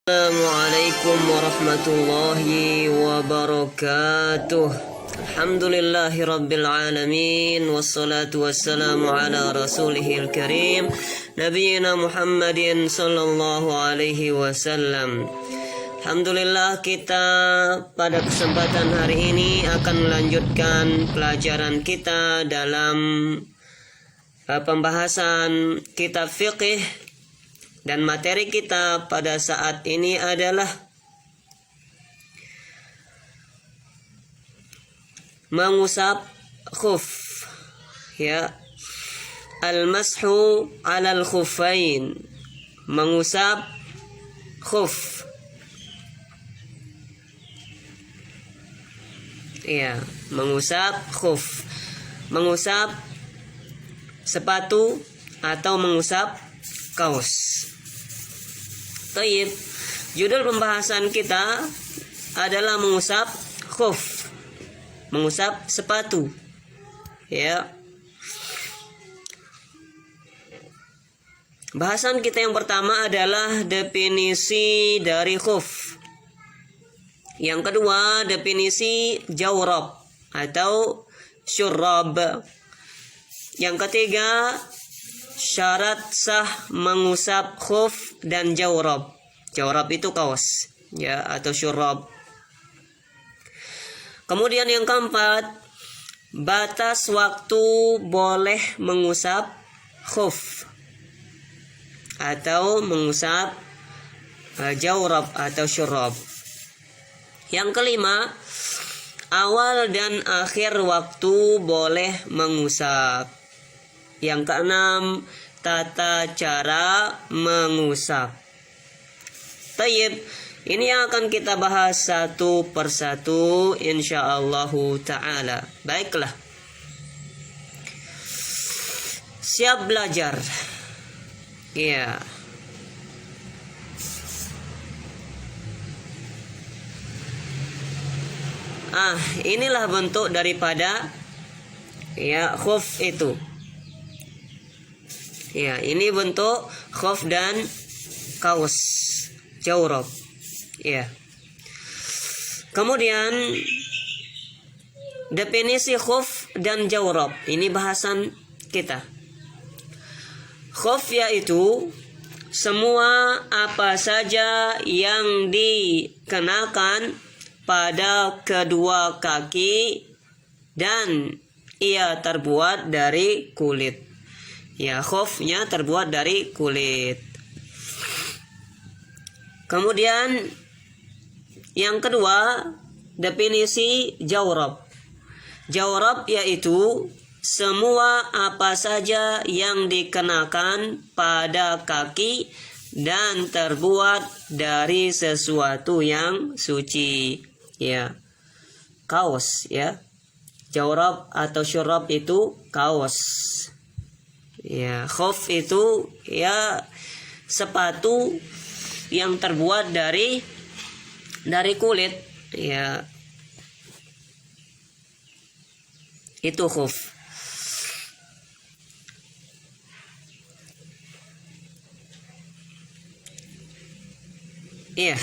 Assalamualaikum warahmatullahi wabarakatuh. Alhamdulillahi rabbil alamin. Wassalatu wassalamu ala rasulihil karim Nabiina Muhammadin sallallahu alaihi wasallam. Alhamdulillah, kita pada kesempatan hari ini akan melanjutkan pelajaran kita dalam pembahasan kitab fiqih. Dan materi kita pada saat ini adalah mengusap khuf, ya, al-mashu 'alal khuffain, mengusap khuf, ya, mengusap khuf, mengusap sepatu atau mengusap kaos. Taib, judul pembahasan kita adalah mengusap khuf, mengusap sepatu, ya. Bahasan kita yang pertama adalah definisi dari khuf. Yang kedua, definisi jawrab atau syurrab. Yang ketiga, syarat sah mengusap khuf dan jawrab. Jawrab itu kaos, ya, atau syurrab. Kemudian yang keempat, batas waktu boleh mengusap khuf atau mengusap jawrab atau syurrab. Yang kelima, awal dan akhir waktu boleh mengusap. Yang keenam, tata cara mengusap. Tayyib, ini yang akan kita bahas satu persatu insyaallah ta'ala. Baiklah, siap belajar, ya. Inilah bentuk daripada, ya, khuf itu. Ya, ini bentuk khuf dan kaos jawrab, ya. Kemudian definisi khuf dan jawrab, ini bahasan kita. Khuf yaitu semua apa saja yang dikenakan pada kedua kaki dan ia terbuat dari kulit. Ya, khufnya terbuat dari kulit. Kemudian yang kedua, definisi jawrab. Jawrab yaitu semua apa saja yang dikenakan pada kaki dan terbuat dari sesuatu yang suci, ya. Kaos, ya. Jawrab atau syurrab itu kaos. Ya, khuf itu, ya, sepatu yang terbuat dari kulit, ya. Itu khuf. Iya.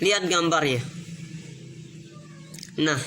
Lihat gambarnya. Nah,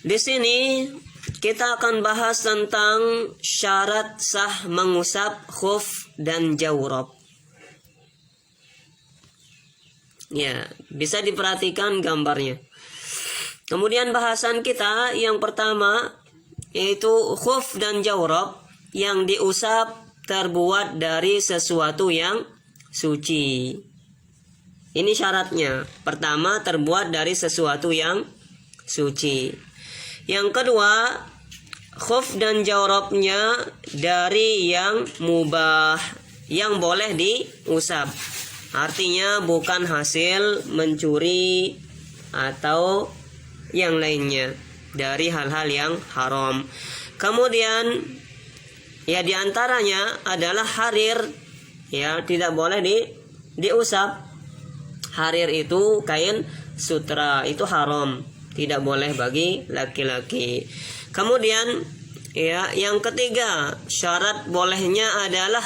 di sini kita akan bahas tentang syarat sah mengusap khuf dan jawrab. Ya, bisa diperhatikan gambarnya. Kemudian bahasan kita yang pertama yaitu khuf dan jawrab yang diusap terbuat dari sesuatu yang suci. Ini syaratnya. Pertama, terbuat dari sesuatu yang suci. Yang kedua, khuf dan jawrabnya dari yang mubah, yang boleh diusap. Artinya bukan hasil mencuri atau yang lainnya dari hal-hal yang haram. Kemudian, ya, diantaranya adalah harir, ya, tidak boleh diusap. Harir itu kain sutra, itu haram, tidak boleh bagi laki-laki. Kemudian, ya, yang ketiga, syarat bolehnya adalah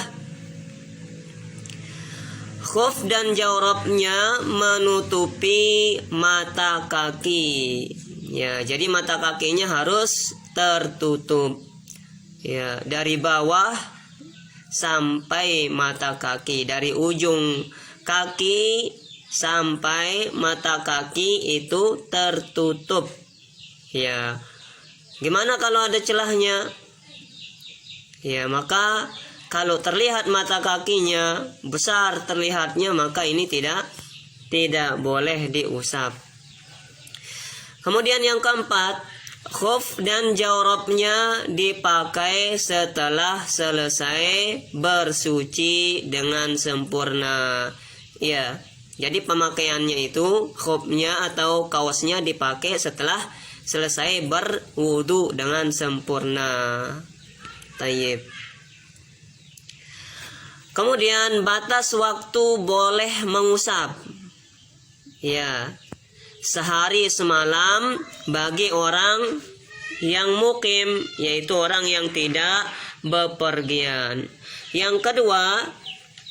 Khuf dan jawrabnya menutupi mata kaki. Ya, jadi mata kakinya harus tertutup. Ya, dari bawah sampai mata kaki, dari ujung kaki sampai mata kaki itu tertutup. Ya, gimana kalau ada celahnya? Ya, maka kalau terlihat mata kakinya besar terlihatnya, maka ini tidak boleh diusap. Kemudian yang keempat, khuf dan jawrabnya dipakai setelah selesai bersuci dengan sempurna. Ya, jadi pemakaiannya itu khufnya atau kaosnya dipakai setelah selesai berwudu dengan sempurna. Tayyib. Kemudian batas waktu boleh mengusap. Ya, sehari semalam bagi orang yang mukim, yaitu orang yang tidak bepergian. Yang kedua,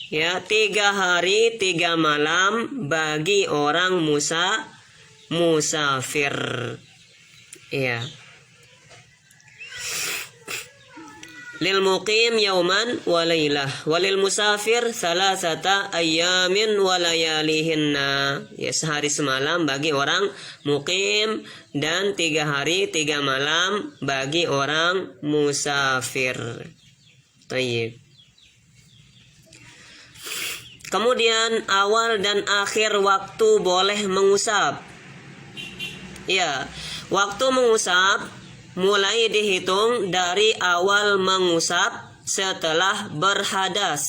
ya, 3 hari 3 malam bagi orang musafir. Ya. Lil muqim yauman wa lailah walil musafir salasata ayyamin wa layalihinna. Ya, sehari semalam bagi orang muqim dan 3 hari 3 malam bagi orang musafir. Tayyib. Kemudian awal dan akhir waktu boleh mengusap. Ya, waktu mengusap mulai dihitung dari awal mengusap setelah berhadas.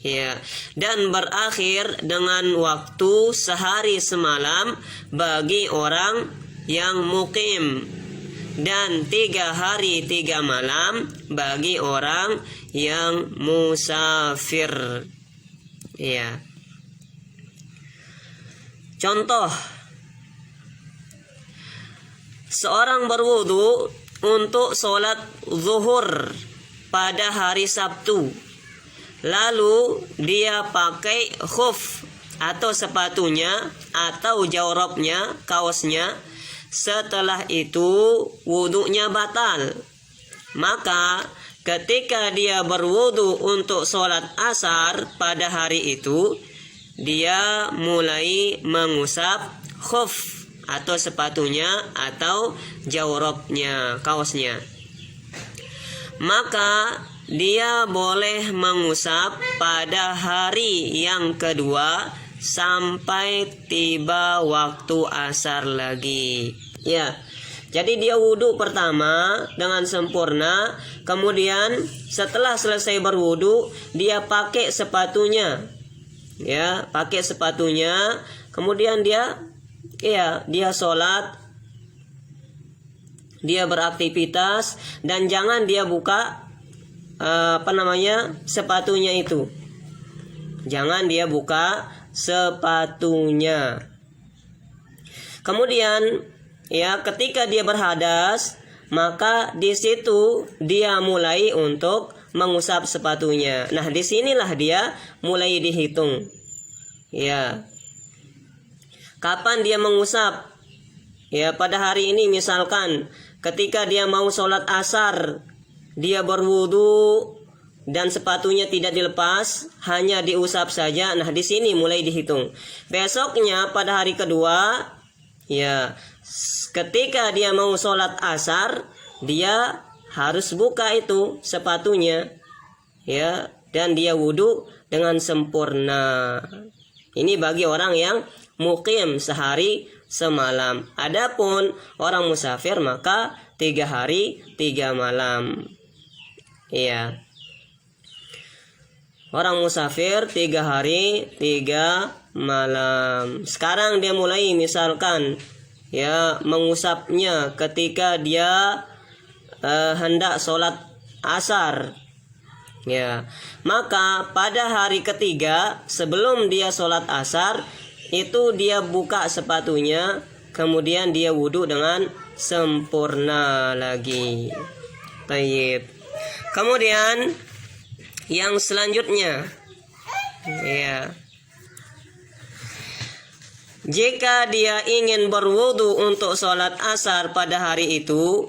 Ya, dan berakhir dengan waktu sehari semalam bagi orang yang mukim dan 3 hari 3 malam bagi orang yang musafir. Ya. Contoh, seorang berwudu untuk sholat zuhur pada hari Sabtu. Lalu dia pakai khuf atau sepatunya atau jawrabnya, kaosnya. Setelah itu wudunya batal. Maka ketika dia berwudu untuk sholat asar pada hari itu, dia mulai mengusap khuf atau sepatunya atau jawrabnya, kaosnya. Maka dia boleh mengusap pada hari yang kedua sampai tiba waktu asar lagi. Ya, jadi dia wudu pertama dengan sempurna, kemudian setelah selesai berwudu dia pakai sepatunya. Ya, pakai sepatunya, kemudian dia sholat, dia beraktivitas, dan jangan dia buka sepatunya itu. Jangan dia buka sepatunya. Kemudian ya, ketika dia berhadas, maka di situ dia mulai untuk mengusap sepatunya. Nah, disinilah dia mulai dihitung. Ya. Kapan dia mengusap? Ya, pada hari ini misalkan ketika dia mau sholat asar, dia berwudu dan sepatunya tidak dilepas, hanya diusap saja. Nah, di sini mulai dihitung. Besoknya pada hari kedua, ya, ketika dia mau sholat asar, dia harus buka itu sepatunya, ya, dan dia wudu dengan sempurna. Ini bagi orang yang mukim sehari semalam. Adapun orang musafir maka 3 hari 3 malam. Iya. Orang musafir 3 hari 3 malam. Sekarang dia mulai misalkan ya mengusapnya ketika dia hendak sholat asar. Ya, maka pada hari ketiga sebelum dia sholat asar itu dia buka sepatunya, kemudian dia wudu dengan sempurna lagi. Baik. Kemudian yang selanjutnya, Ya. Jika dia ingin berwudu untuk sholat asar pada hari itu,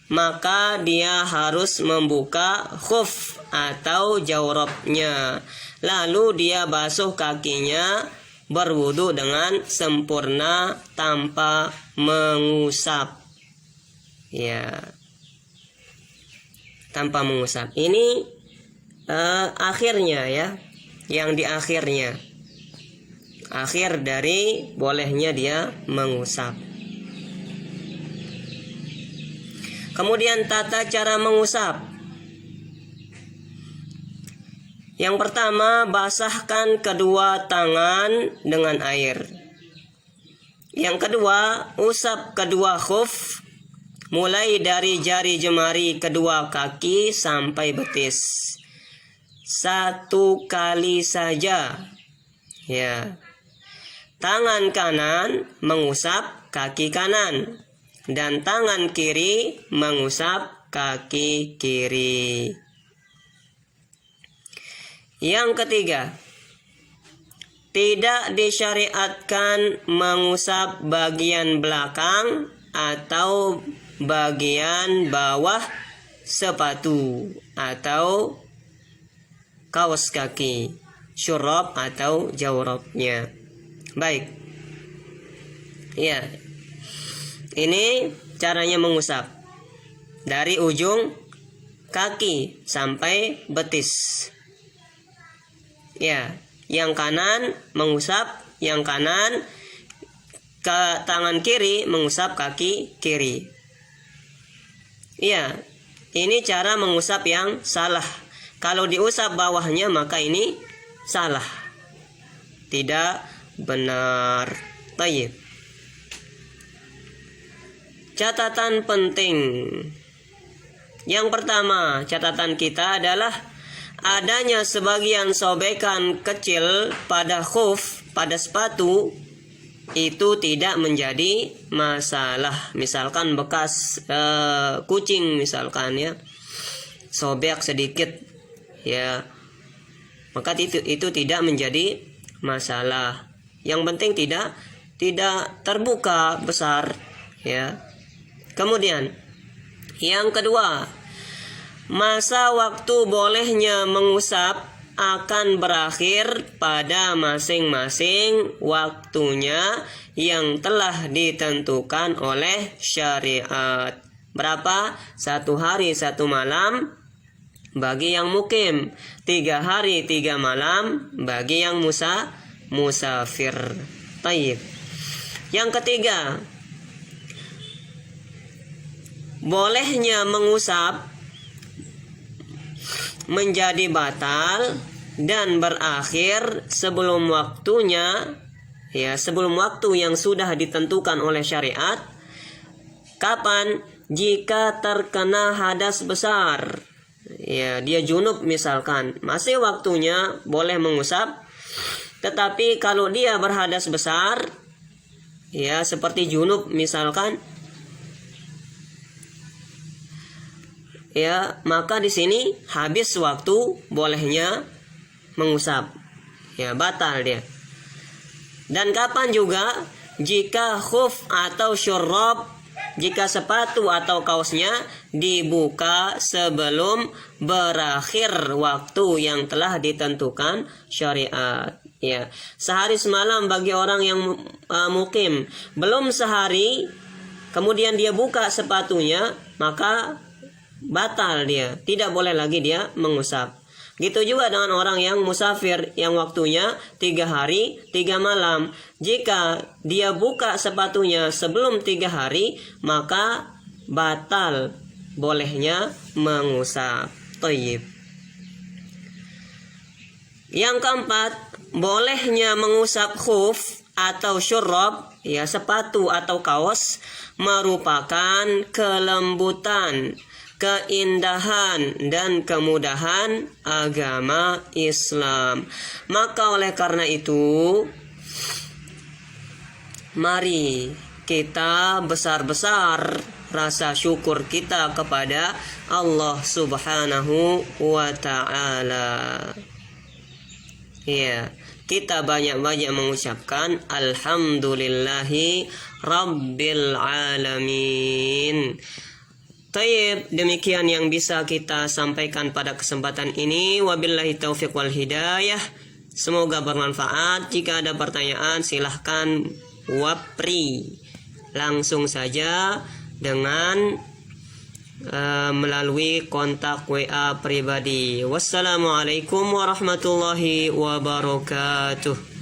maka dia harus membuka khuf atau jawrabnya. Lalu dia basuh kakinya, berwudu dengan sempurna tanpa mengusap. Ya. Tanpa mengusap. Ini akhirnya ya. Yang di akhirnya. Akhir dari bolehnya dia mengusap. Kemudian tata cara mengusap. Yang pertama, basahkan kedua tangan dengan air. Yang kedua, usap kedua khuf mulai dari jari jemari kedua kaki sampai betis. 1 kali saja. Ya. Tangan kanan mengusap kaki kanan dan tangan kiri mengusap kaki kiri. Yang ketiga, tidak disyariatkan mengusap bagian belakang atau bagian bawah sepatu atau kaos kaki, syurab atau jawrabnya. Baik. Ya. Ini caranya mengusap. Dari ujung kaki sampai betis. Ya, yang kanan mengusap, yang kanan ke tangan kiri mengusap kaki kiri. Ya, ini cara mengusap yang salah. Kalau diusap bawahnya maka ini salah. Tidak benar. Baik. Catatan penting. Yang pertama, catatan kita adalah adanya sebagian sobekan kecil pada khuf, pada sepatu, itu tidak menjadi masalah. Misalkan bekas kucing misalkan ya, sobek sedikit ya, maka itu tidak menjadi masalah. Yang penting tidak terbuka besar ya. Kemudian yang kedua, masa waktu bolehnya mengusap akan berakhir pada masing-masing waktunya yang telah ditentukan oleh syariat. Berapa? 1 hari 1 malam bagi yang mukim, 3 hari 3 malam bagi yang musafir. Taib. Yang ketiga, bolehnya mengusap menjadi batal dan berakhir sebelum waktunya, ya, sebelum waktu yang sudah ditentukan oleh syariat. Kapan? Jika terkena hadas besar, ya, dia junub misalkan, masih waktunya boleh mengusap. Tetapi kalau dia berhadas besar, ya, seperti junub misalkan, ya, maka di sini habis waktu bolehnya mengusap. Ya, batal dia. Dan kapan juga? Jika khuf atau syurab, jika sepatu atau kaosnya dibuka sebelum berakhir waktu yang telah ditentukan syariat. Ya, sehari semalam bagi orang yang mukim, belum sehari kemudian dia buka sepatunya, maka batal dia, tidak boleh lagi dia mengusap. Gitu juga dengan orang yang musafir yang waktunya 3 hari 3 malam. Jika dia buka sepatunya sebelum 3 hari, maka batal bolehnya mengusap. Thayyib. Yang keempat, bolehnya mengusap khuf atau syurab, ya, sepatu atau kaos, merupakan kelembutan, keindahan dan kemudahan agama Islam. Maka oleh karena itu, mari kita besar-besar rasa syukur kita kepada Allah Subhanahu wa ta'ala. Iya, kita banyak-banyak mengucapkan alhamdulillahi rabbil alamin. Taib, demikian yang bisa kita sampaikan pada kesempatan ini. Wabillahi taufiq wal hidayah. Semoga bermanfaat. Jika ada pertanyaan silahkan wapri langsung saja dengan melalui kontak WA pribadi. Wassalamualaikum warahmatullahi wabarakatuh.